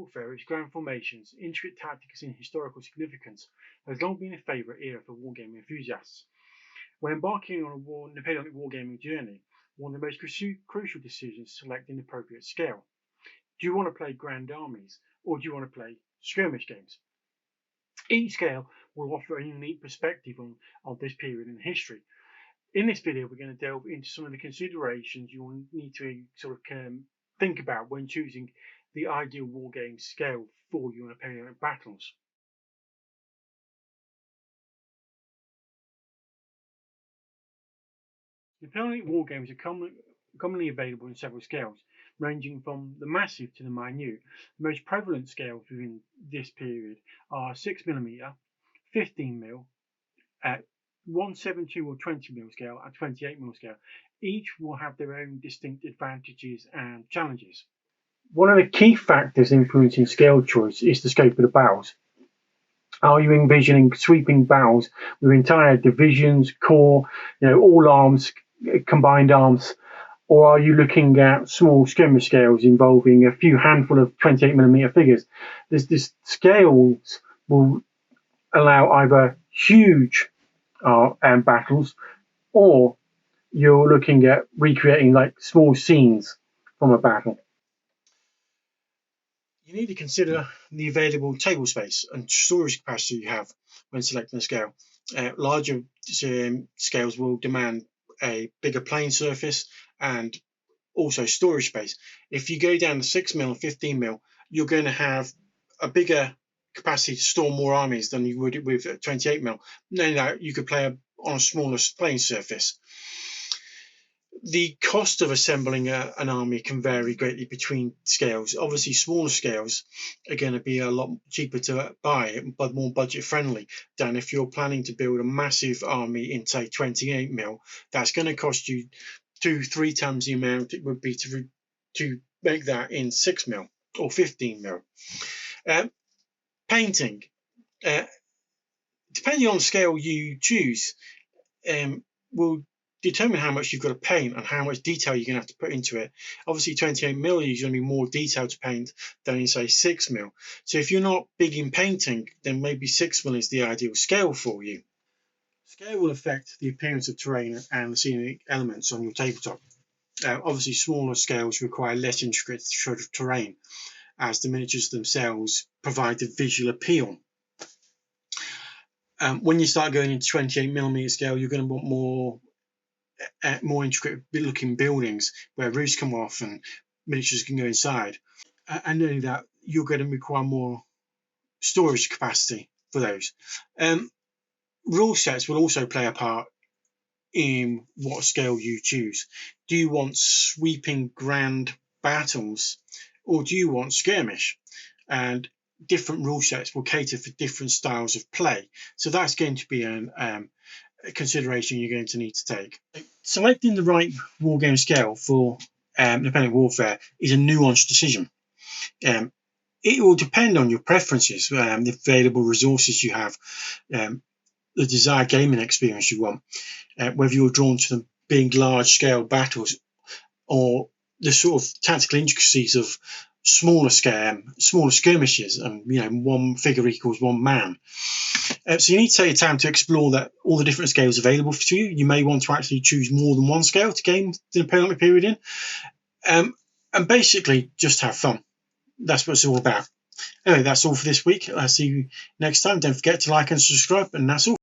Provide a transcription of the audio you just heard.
warfare, its grand formations, intricate tactics and historical significance, has long been a favourite era for wargaming enthusiasts. When embarking on a Napoleonic wargaming journey, one of the most crucial decisions is selecting the appropriate scale. Do you want to play grand armies, or do you want to play skirmish games? Each scale will offer a unique perspective on this period in history. In this video, we're going to delve into some of the considerations you will need to think about when choosing the ideal wargame scale for your Napoleonic battles. Napoleonic wargames are commonly available in several scales, ranging from the massive to the minute. The most prevalent scales within this period are 6mm, 15mm, 172 or 20mm scale, and 28mm scale. Each will have their own distinct advantages and challenges. One of the key factors influencing scale choice is the scope of the battles. Are you envisioning sweeping battles with entire divisions, corps, all arms, combined arms, or are you looking at small skirmish scales involving a few handful of 28mm figures? This scales will allow either huge battles, or you're looking at recreating like small scenes from a battle. You need to consider the available table space and storage capacity you have when selecting a scale. Larger scales will demand a bigger plane surface and also storage space. If you go down to 6mm and 15mm, you're going to have a bigger capacity to store more armies than you would with 28mm. No, you could play on a smaller playing surface. The cost of assembling an army can vary greatly between scales. Obviously, smaller scales are going to be a lot cheaper to buy, but more budget friendly than if you're planning to build a massive army in, say, 28mm. That's going to cost you 2-3 times the amount it would be to make that in 6mm or 15mm. Painting, depending on the scale you choose, will determine how much you've got to paint and how much detail you're going to have to put into it. Obviously, 28mm is going to be more detailed to paint than in, say, 6mm. So if you're not big in painting, then maybe 6mm is the ideal scale for you. Scale will affect the appearance of terrain and the scenic elements on your tabletop. Obviously, smaller scales require less intricate terrain, as the miniatures themselves provide a visual appeal. When you start going into 28mm scale, you're going to want more intricate looking buildings where roofs come off and miniatures can go inside. And only that, you're going to require more storage capacity for those. Rule sets will also play a part in what scale you choose. Do you want sweeping grand battles, or do you want skirmish? And different rule sets will cater for different styles of play. So that's going to be a consideration you're going to need to take. Selecting the right wargame scale for Napoleonic warfare is a nuanced decision. It will depend on your preferences, the available resources you have, the desired gaming experience you want, whether you're drawn to the big, large-scale battles or the sort of tactical intricacies of smaller skirmishes, and one figure equals one man. So you need to take your time to explore all the different scales available to you. You may want to actually choose more than one scale to game the Napoleonic period in, and basically just have fun. That's what it's all about. Anyway, that's all for this week. I'll see you next time. Don't forget to like and subscribe, and that's all.